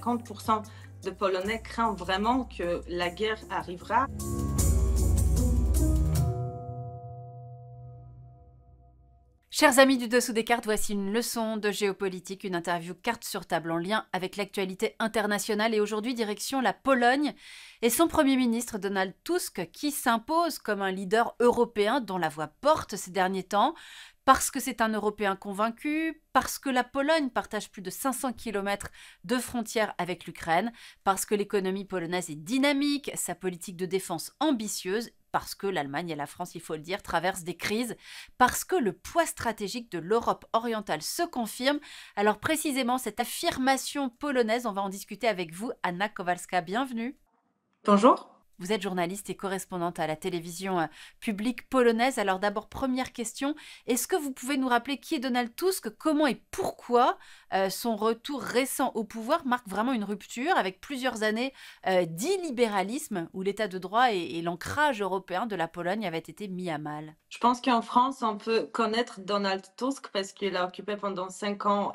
50% de Polonais craignent vraiment que la guerre arrivera. Chers amis du Dessous des cartes, voici une leçon de géopolitique, une interview carte sur table en lien avec l'actualité internationale. Et aujourd'hui, direction la Pologne et son Premier ministre Donald Tusk qui s'impose comme un leader européen dont la voix porte ces derniers temps. Parce que c'est un Européen convaincu, parce que la Pologne partage plus de 500 km de frontières avec l'Ukraine, parce que l'économie polonaise est dynamique, sa politique de défense ambitieuse, parce que l'Allemagne et la France, il faut le dire, traversent des crises, parce que le poids stratégique de l'Europe orientale se confirme. Alors précisément, cette affirmation polonaise, on va en discuter avec vous, Anna Kowalska, bienvenue. Bonjour. Vous êtes journaliste et correspondante à la télévision publique polonaise. Alors d'abord, première question, est-ce que vous pouvez nous rappeler qui est Donald Tusk, comment et pourquoi son retour récent au pouvoir marque vraiment une rupture avec plusieurs années d'illibéralisme où l'état de droit et l'ancrage européen de la Pologne avaient été mis à mal? Je pense qu'en France, on peut connaître Donald Tusk parce qu'il a occupé pendant 5 ans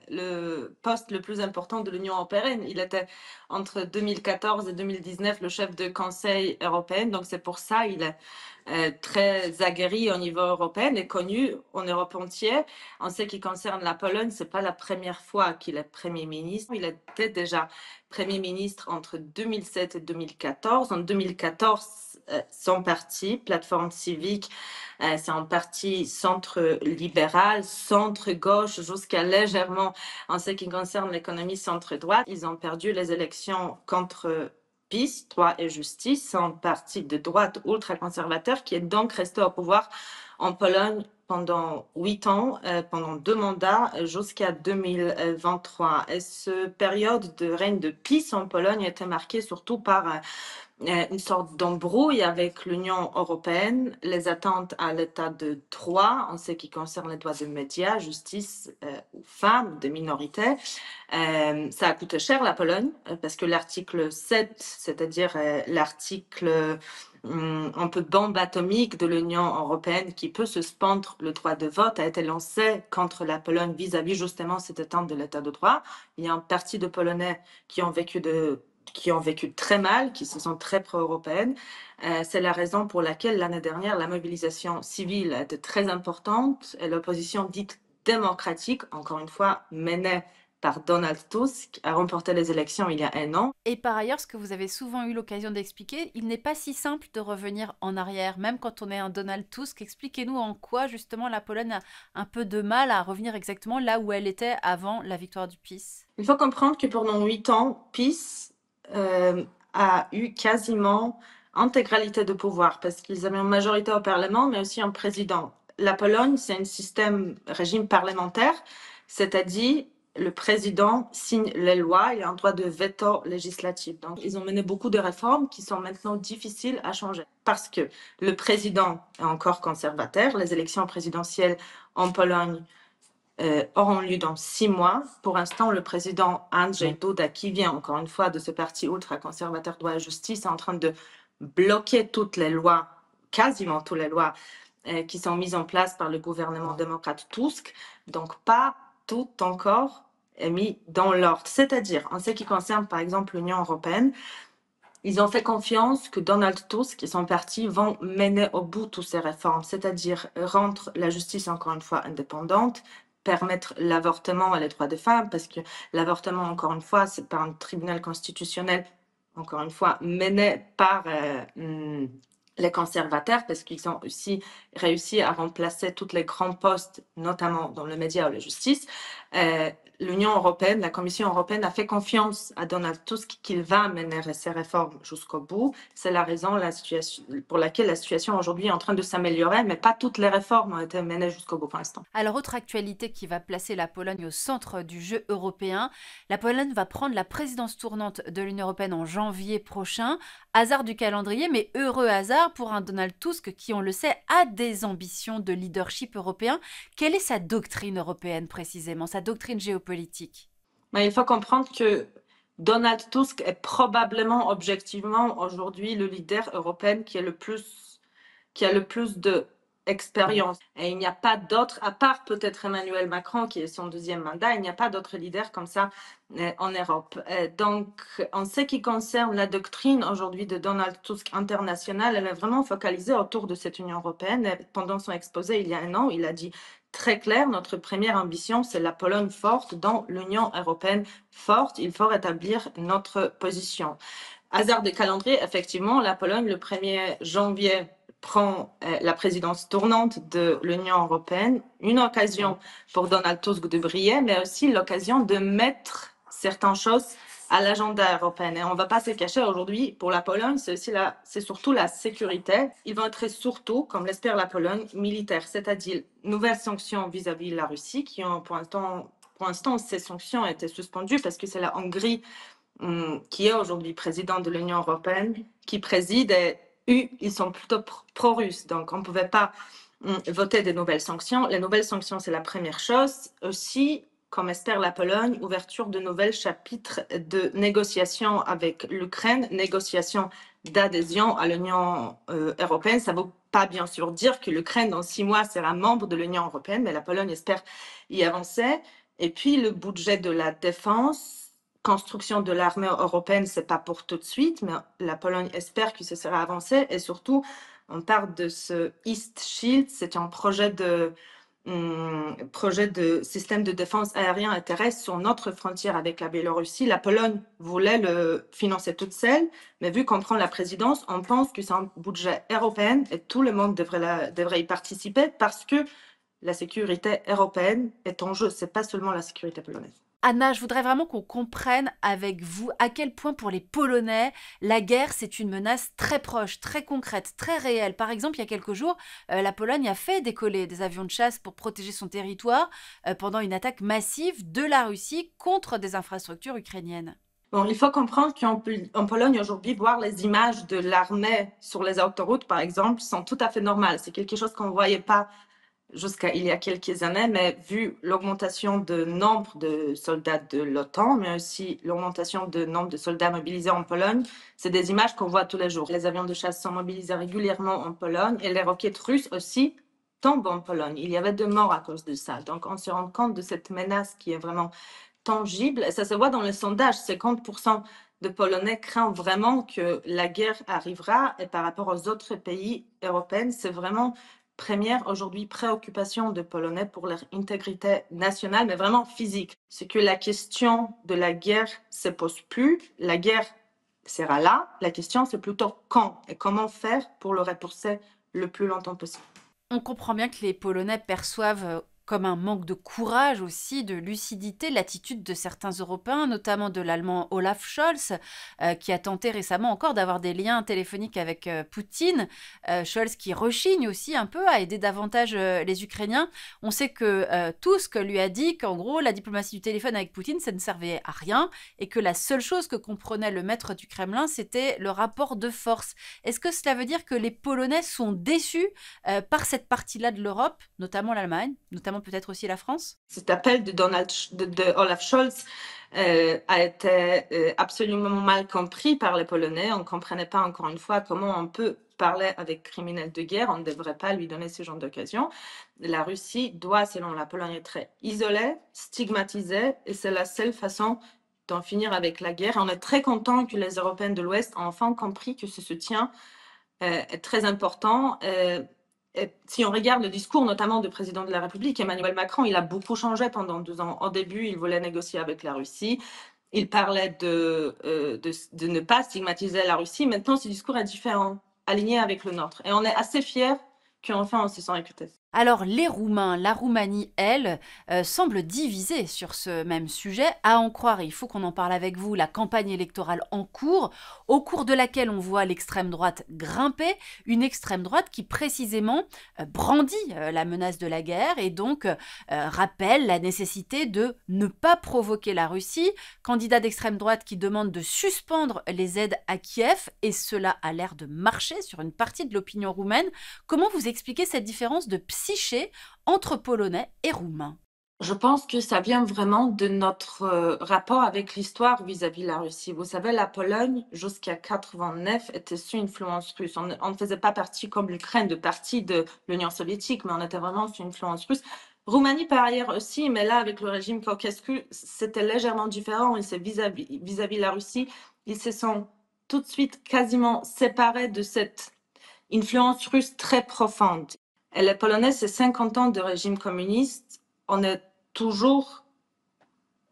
le poste le plus important de l'Union européenne. Il était entre 2014 et 2019 le chef de Conseil européen, donc c'est pour ça il est très aguerri au niveau européen et connu en Europe entière. En ce qui concerne la Pologne, c'est pas la première fois qu'il est Premier ministre. Il était déjà Premier ministre entre 2007 et 2014. En 2014, son parti, Plateforme civique, c'est un parti centre-libéral, centre-gauche, jusqu'à légèrement, en ce qui concerne l'économie centre-droite. Ils ont perdu les élections contre PiS, Droit et Justice, un parti de droite ultra-conservateur qui est donc resté au pouvoir en Pologne pendant 8 ans, pendant 2 mandats, jusqu'à 2023. Et cette période de règne de PiS en Pologne était marquée surtout par une sorte d'embrouille avec l'Union européenne, les attentes à l'état de droit en ce qui concerne les droits des médias, justice aux femmes, des minorités. Ça a coûté cher la Pologne parce que l'article 7, c'est-à-dire l'article un peu bombe atomique de l'Union européenne qui peut suspendre le droit de vote, a été lancé contre la Pologne vis-à-vis justement cette attente de l'état de droit. Il y a un parti de Polonais qui ont vécu très mal, qui se sont très pro-européennes. C'est la raison pour laquelle l'année dernière, la mobilisation civile était très importante et l'opposition dite démocratique, encore une fois menée par Donald Tusk, a remporté les élections il y a 1 an. Et par ailleurs, ce que vous avez souvent eu l'occasion d'expliquer, il n'est pas si simple de revenir en arrière, même quand on est un Donald Tusk. Expliquez-nous en quoi justement la Pologne a un peu de mal à revenir exactement là où elle était avant la victoire du PiS. Il faut comprendre que pendant 8 ans, PiS a eu quasiment intégralité de pouvoir parce qu'ils avaient une majorité au Parlement, mais aussi un président. La Pologne, c'est un système régime parlementaire, c'est-à-dire le président signe les lois, il a un droit de veto législatif. Donc, ils ont mené beaucoup de réformes qui sont maintenant difficiles à changer parce que le président est encore conservateur. Les élections présidentielles en Pologne auront lieu dans 6 mois. Pour l'instant, le président Andrzej Duda, qui vient encore une fois de ce parti ultra-conservateur droit et justice, est en train de bloquer toutes les lois, quasiment toutes les lois qui sont mises en place par le gouvernement démocrate Tusk. Donc, pas tout encore est mis dans l'ordre. C'est-à-dire, en ce qui concerne par exemple l'Union européenne, ils ont fait confiance que Donald Tusk et son parti vont mener au bout toutes ces réformes, c'est-à-dire rendre la justice encore une fois indépendante, permettre l'avortement et les droits des femmes, parce que l'avortement, encore une fois, c'est par un tribunal constitutionnel, encore une fois, mené par les conservateurs, parce qu'ils ont aussi réussi à remplacer tous les grands postes, notamment dans le média ou la justice. L'Union européenne, la Commission européenne a fait confiance à Donald Tusk qu'il va mener ces réformes jusqu'au bout. C'est la raison pour laquelle la situation aujourd'hui est en train de s'améliorer, mais pas toutes les réformes ont été menées jusqu'au bout pour l'instant. Alors, autre actualité qui va placer la Pologne au centre du jeu européen, la Pologne va prendre la présidence tournante de l'Union européenne en janvier prochain. Hasard du calendrier, mais heureux hasard pour un Donald Tusk qui, on le sait, a des ambitions de leadership européen. Quelle est sa doctrine européenne précisément, sa doctrine géopolitique? Mais il faut comprendre que Donald Tusk est probablement, objectivement, aujourd'hui, le leader européen qui a le plus expérience. Et il n'y a pas d'autre, à part peut-être Emmanuel Macron, qui est son deuxième mandat, il n'y a pas d'autres leaders comme ça en Europe. Donc, en ce qui concerne la doctrine aujourd'hui de Donald Tusk internationale, elle est vraiment focalisée autour de cette Union européenne. Et pendant son exposé il y a un an, il a dit très clair, notre première ambition, c'est la Pologne forte dans l'Union européenne forte. Il faut rétablir notre position. Hasard de calendrier, effectivement, la Pologne, le 1er janvier, prend la présidence tournante de l'Union européenne, une occasion pour Donald Tusk de briller, mais aussi l'occasion de mettre certaines choses à l'agenda européen. Et on ne va pas se cacher aujourd'hui, pour la Pologne, c'est surtout la sécurité. Ils vont être surtout, comme l'espère la Pologne, militaires, c'est-à-dire nouvelles sanctions vis-à-vis de la Russie, qui ont pour l'instant, ces sanctions ont été suspendues parce que c'est la Hongrie qui est aujourd'hui président de l'Union européenne, qui préside, et eux, ils sont plutôt pro-russes. Donc, on ne pouvait pas voter des nouvelles sanctions. Les nouvelles sanctions, c'est la première chose. Aussi, comme espère la Pologne, ouverture de nouvelles chapitres de négociations avec l'Ukraine, négociations d'adhésion à l'Union européenne. Ça ne veut pas bien sûr dire que l'Ukraine, dans 6 mois, sera membre de l'Union européenne, mais la Pologne espère y avancer. Et puis, le budget de la défense, construction de l'armée européenne, c'est pas pour tout de suite, mais la Pologne espère que ce sera avancé. Et surtout, on parle de ce East Shield, c'est un projet de système de défense aérien et terrestre sur notre frontière avec la Biélorussie. La Pologne voulait le financer toute seule, mais vu qu'on prend la présidence, on pense que c'est un budget européen et tout le monde devrait y participer parce que la sécurité européenne est en jeu. C'est pas seulement la sécurité polonaise. Anna, je voudrais vraiment qu'on comprenne avec vous à quel point pour les Polonais, la guerre, c'est une menace très proche, très concrète, très réelle. Par exemple, il y a quelques jours, la Pologne a fait décoller des avions de chasse pour protéger son territoire pendant une attaque massive de la Russie contre des infrastructures ukrainiennes. Bon, il faut comprendre qu'en Pologne aujourd'hui, voir les images de l'armée sur les autoroutes, par exemple, sont tout à fait normales. C'est quelque chose qu'on ne voyait pas jusqu'à il y a quelques années, mais vu l'augmentation de nombre de soldats de l'OTAN, mais aussi l'augmentation de nombre de soldats mobilisés en Pologne, c'est des images qu'on voit tous les jours. Les avions de chasse sont mobilisés régulièrement en Pologne et les roquettes russes aussi tombent en Pologne. Il y avait 2 morts à cause de ça. Donc on se rend compte de cette menace qui est vraiment tangible. Et ça se voit dans les sondages. 50% de Polonais craignent vraiment que la guerre arrivera. Et par rapport aux autres pays européens, c'est vraiment première aujourd'hui préoccupation de Polonais pour leur intégrité nationale, mais vraiment physique. C'est que la question de la guerre se pose plus. La guerre sera là. La question, c'est plutôt quand et comment faire pour le repousser le plus longtemps possible. On comprend bien que les Polonais perçoivent comme un manque de courage aussi, de lucidité, l'attitude de certains Européens, notamment de l'Allemand Olaf Scholz, qui a tenté récemment encore d'avoir des liens téléphoniques avec Poutine. Scholz qui rechigne aussi un peu à aider davantage les Ukrainiens. On sait que Tusk lui a dit qu'en gros, la diplomatie du téléphone avec Poutine, ça ne servait à rien et que la seule chose que comprenait le maître du Kremlin, c'était le rapport de force. Est-ce que cela veut dire que les Polonais sont déçus par cette partie-là de l'Europe, notamment l'Allemagne, notamment peut-être aussi la France? Cet appel de Olaf Scholz a été absolument mal compris par les Polonais. On ne comprenait pas encore une fois comment on peut parler avec criminels de guerre. On ne devrait pas lui donner ce genre d'occasion. La Russie doit, selon la Pologne, être isolée, stigmatisée, et c'est la seule façon d'en finir avec la guerre. On est très content que les Européens de l'Ouest ont enfin compris que ce soutien est très important. Si on regarde le discours notamment du président de la République, Emmanuel Macron, il a beaucoup changé pendant 2 ans. Au début, il voulait négocier avec la Russie. Il parlait de ne pas stigmatiser la Russie. Maintenant, ce discours est différent, aligné avec le nôtre. Et on est assez fiers qu'enfin on se sent écouté. Alors les Roumains, la Roumanie, elle, semble divisée sur ce même sujet. À en croire, et il faut qu'on en parle avec vous, la campagne électorale en cours, au cours de laquelle on voit l'extrême droite grimper, une extrême droite qui précisément brandit la menace de la guerre et donc rappelle la nécessité de ne pas provoquer la Russie. Candidat d'extrême droite qui demande de suspendre les aides à Kiev, et cela a l'air de marcher sur une partie de l'opinion roumaine. Comment vous expliquez cette différence de psyché entre Polonais et Roumains? Je pense que ça vient vraiment de notre, rapport avec l'histoire vis-à-vis la Russie. Vous savez, la Pologne, jusqu'à 89, était sous influence russe. On ne faisait pas partie comme l'Ukraine, de partie de l'Union soviétique, mais on était vraiment sous influence russe. Roumanie, par ailleurs, aussi, mais là, avec le régime Ceausescu, c'était légèrement différent et c'est vis-à-vis la Russie, ils se sont tout de suite quasiment séparés de cette influence russe très profonde. Et les Polonais, c'est 50 ans de régime communiste. On est toujours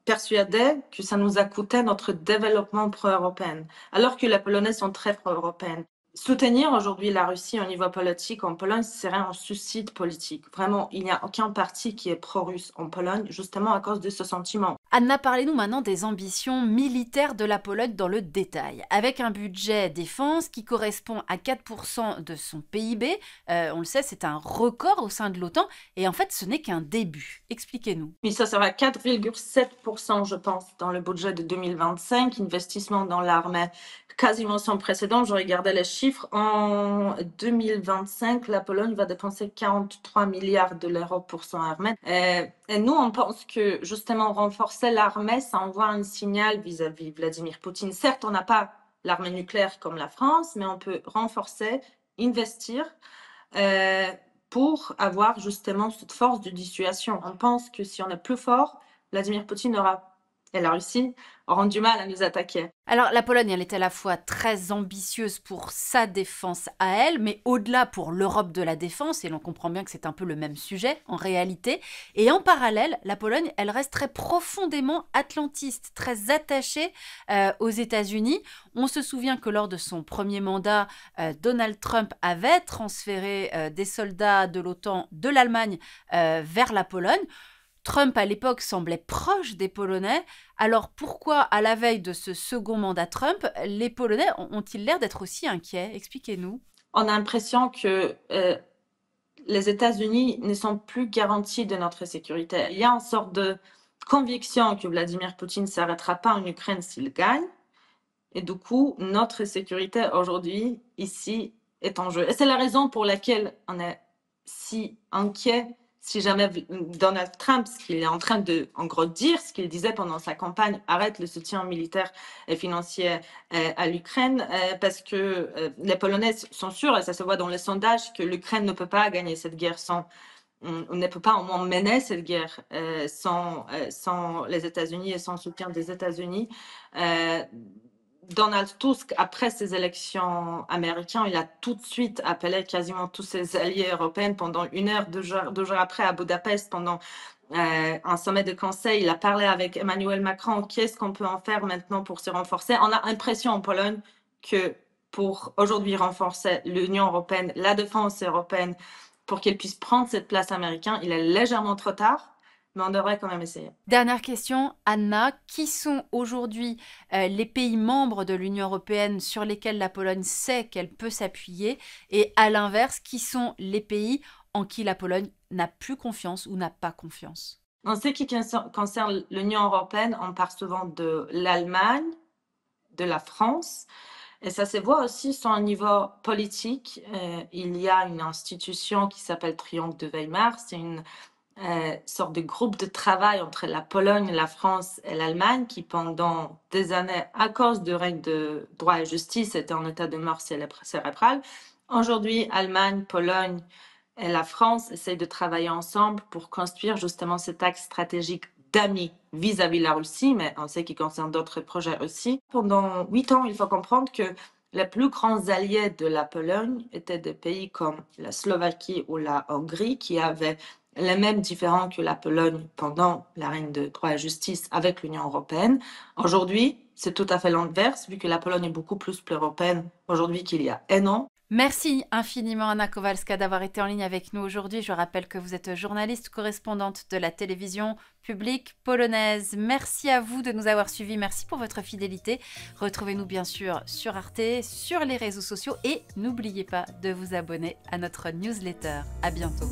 persuadés que ça nous a coûté notre développement pro-européen, alors que les Polonais sont très pro-européens. Soutenir aujourd'hui la Russie au niveau politique en Pologne serait un suicide politique. Vraiment, il n'y a aucun parti qui est pro-russe en Pologne, justement à cause de ce sentiment. Anna, parlez-nous maintenant des ambitions militaires de la Pologne dans le détail. Avec un budget défense qui correspond à 4% de son PIB, on le sait, c'est un record au sein de l'OTAN, et en fait, ce n'est qu'un début. Expliquez-nous. Oui, ça sera 4,7%, je pense, dans le budget de 2025, investissement dans l'armée quasiment sans précédent. Je regardais les chiffres. En 2025, la Pologne va dépenser 43 milliards de l'euro pour son armée. Et nous, on pense que justement renforcer l'armée, ça envoie un signal vis-à-vis Vladimir Poutine. Certes, on n'a pas l'armée nucléaire comme la France, mais on peut renforcer, investir. Pour avoir justement cette force de dissuasion. On pense que si on est plus fort, Vladimir Poutine et la Russie auront du mal à nous attaquer. Alors, la Pologne, elle est à la fois très ambitieuse pour sa défense à elle, mais au-delà pour l'Europe de la défense, et l'on comprend bien que c'est un peu le même sujet en réalité. Et en parallèle, la Pologne, elle reste très profondément atlantiste, très attachée aux États-Unis. On se souvient que lors de son premier mandat, Donald Trump avait transféré des soldats de l'OTAN de l'Allemagne vers la Pologne. Trump, à l'époque, semblait proche des Polonais. Alors pourquoi, à la veille de ce second mandat Trump, les Polonais ont-ils l'air d'être aussi inquiets? Expliquez-nous. On a l'impression que les États-Unis ne sont plus garantis de notre sécurité. Il y a une sorte de conviction que Vladimir Poutine ne s'arrêtera pas en Ukraine s'il gagne. Et du coup, notre sécurité aujourd'hui, ici, est en jeu. Et c'est la raison pour laquelle on est si inquiet si jamais Donald Trump, ce qu'il est en train de, en gros, dire, ce qu'il disait pendant sa campagne, arrête le soutien militaire et financier à l'Ukraine, parce que les Polonais sont sûrs, et ça se voit dans les sondages, que l'Ukraine ne peut pas gagner cette guerre sans on ne peut pas au moins mener cette guerre sans les États-Unis et sans soutien des États-Unis. Donald Tusk, après ces élections américaines, il a tout de suite appelé quasiment tous ses alliés européens pendant 1 heure, 2 jours après à Budapest, pendant un sommet de conseil. Il a parlé avec Emmanuel Macron. Qu'est-ce qu'on peut en faire maintenant pour se renforcer? On a l'impression en Pologne que pour aujourd'hui renforcer l'Union européenne, la défense européenne, pour qu'elle puisse prendre cette place américaine, il est légèrement trop tard. Mais on devrait quand même essayer. Dernière question, Anna. Qui sont aujourd'hui les pays membres de l'Union européenne sur lesquels la Pologne sait qu'elle peut s'appuyer? Et à l'inverse, qui sont les pays en qui la Pologne n'a plus confiance ou n'a pas confiance? En ce qui concerne l'Union européenne, on parle souvent de l'Allemagne, de la France. Et ça se voit aussi sur un niveau politique. Il y a une institution qui s'appelle Triangle de Weimar. C'est une sorte de groupe de travail entre la Pologne, la France et l'Allemagne qui, pendant des années, à cause de règles de droit et justice, était en état de mort cérébrale. Aujourd'hui, Allemagne, Pologne et la France essayent de travailler ensemble pour construire justement cet axe stratégique d'amis vis-à-vis la Russie, mais en ce qui concerne d'autres projets aussi. Pendant 8 ans, il faut comprendre que les plus grands alliés de la Pologne étaient des pays comme la Slovaquie ou la Hongrie qui avaient les mêmes différends que la Pologne pendant la règne de droit et justice avec l'Union européenne. Aujourd'hui, c'est tout à fait l'inverse, vu que la Pologne est beaucoup plus européenne aujourd'hui qu'il y a 1 an. Merci infiniment Anna Kowalska d'avoir été en ligne avec nous aujourd'hui. Je rappelle que vous êtes journaliste correspondante de la télévision publique polonaise. Merci à vous de nous avoir suivis. Merci pour votre fidélité. Retrouvez-nous bien sûr sur Arte, sur les réseaux sociaux et n'oubliez pas de vous abonner à notre newsletter. À bientôt.